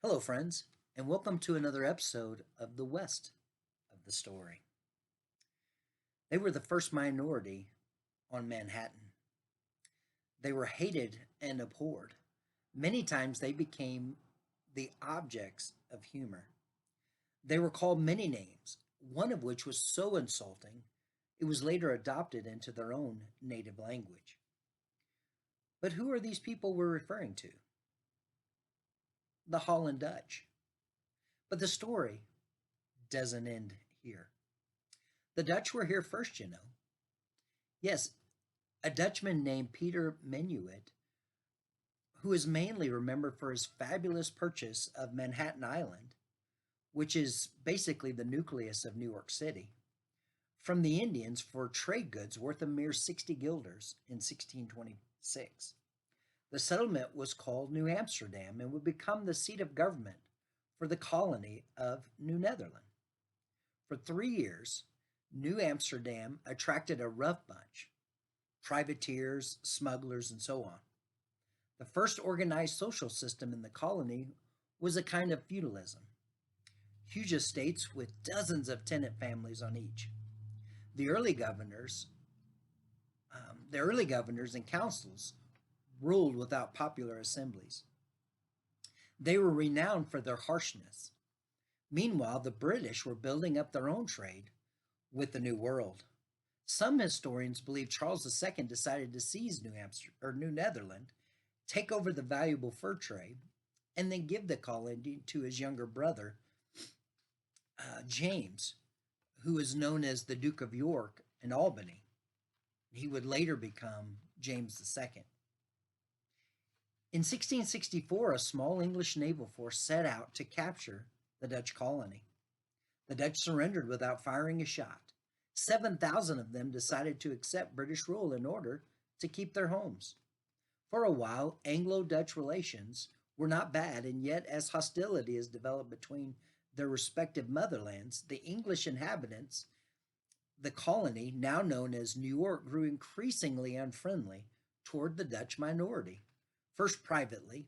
Hello, friends, and welcome to another episode of The West of the Story. They were the first minority on Manhattan. They were hated and abhorred. Many times they became the objects of humor. They were called many names, one of which was so insulting it was later adopted into their own native language. But who are these people we're referring to? The Holland Dutch. But the story doesn't end here. The Dutch were here first, you know. Yes, a Dutchman named Peter Minuit, who is mainly remembered for his fabulous purchase of Manhattan Island, which is basically the nucleus of New York City, from the Indians for trade goods worth a mere 60 guilders in 1626. The settlement was called New Amsterdam and would become the seat of government for the colony of New Netherland. For 3 years, New Amsterdam attracted a rough bunch privateers, smugglers, and so on. The first organized social system in the colony was a kind of feudalism, huge estates with dozens of tenant families on each. The early governors, the early governors and councils ruled without popular assemblies. They were renowned for their harshness. Meanwhile, the British were building up their own trade with the New World. Some historians believe Charles II decided to seize New Amsterdam or New Netherland, take over the valuable fur trade, and then give the colony to his younger brother, James, who is known as the Duke of York and Albany. He would later become James II. In 1664, a small English naval force set out to capture the Dutch colony. The Dutch surrendered without firing a shot. 7,000 of them decided to accept British rule in order to keep their homes. For a while, Anglo-Dutch relations were not bad, and yet as hostility has developed between their respective motherlands, the English inhabitants, the colony, now known as New York, grew increasingly unfriendly toward the Dutch minority. First privately,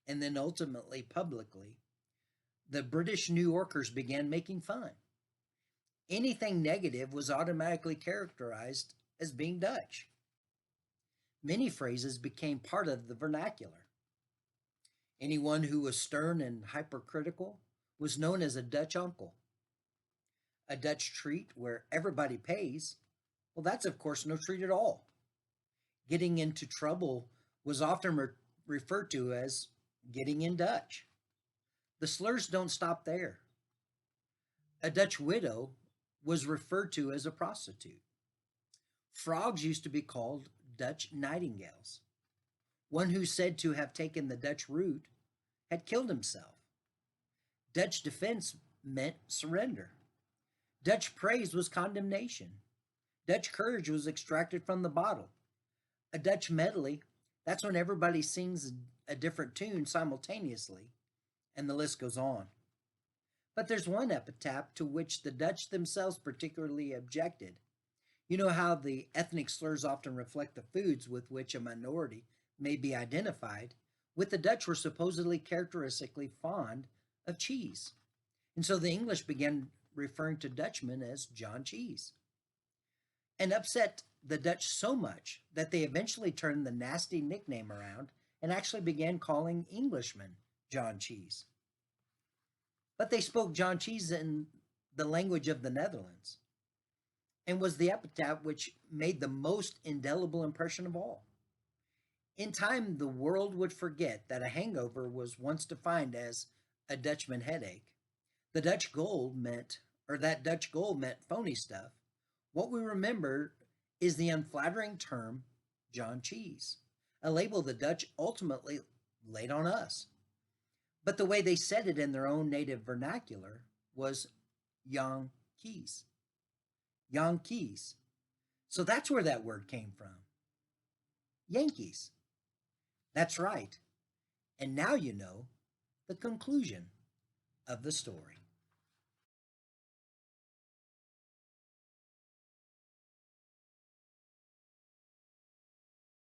and then ultimately publicly, the British New Yorkers began making fun. Anything negative was automatically characterized as being Dutch. Many phrases became part of the vernacular. Anyone who was stern and hypercritical was known as a Dutch uncle. A Dutch treat where everybody pays, well, that's of course no treat at all. Getting into trouble was often referred to as getting in Dutch. The slurs don't stop there. A Dutch widow was referred to as a prostitute. Frogs used to be called Dutch nightingales. One who said to have taken the Dutch route had killed himself. Dutch defense meant surrender. Dutch praise was condemnation. Dutch courage was extracted from the bottle. A Dutch medley, that's when everybody sings a different tune simultaneously, and the list goes on. But there's one epitaph to which the Dutch themselves particularly objected. You know how the ethnic slurs often reflect the foods with which a minority may be identified? With the Dutch were supposedly characteristically fond of cheese. And so the English began referring to Dutchmen as John Cheese, and upset the Dutch so much that they eventually turned the nasty nickname around and actually began calling Englishmen John Cheese. But they spoke John Cheese in the language of the Netherlands and was the epitaph which made the most indelible impression of all. In time, the world would forget that a hangover was once defined as a Dutchman headache. The Dutch gold meant, or that Dutch gold meant phony stuff. What we remember is the unflattering term John Cheese, a label the Dutch ultimately laid on us. But the way they said it in their own native vernacular was Yankees. Yankees. So that's where that word came from. Yankees. That's right. And now you know the conclusion of the story.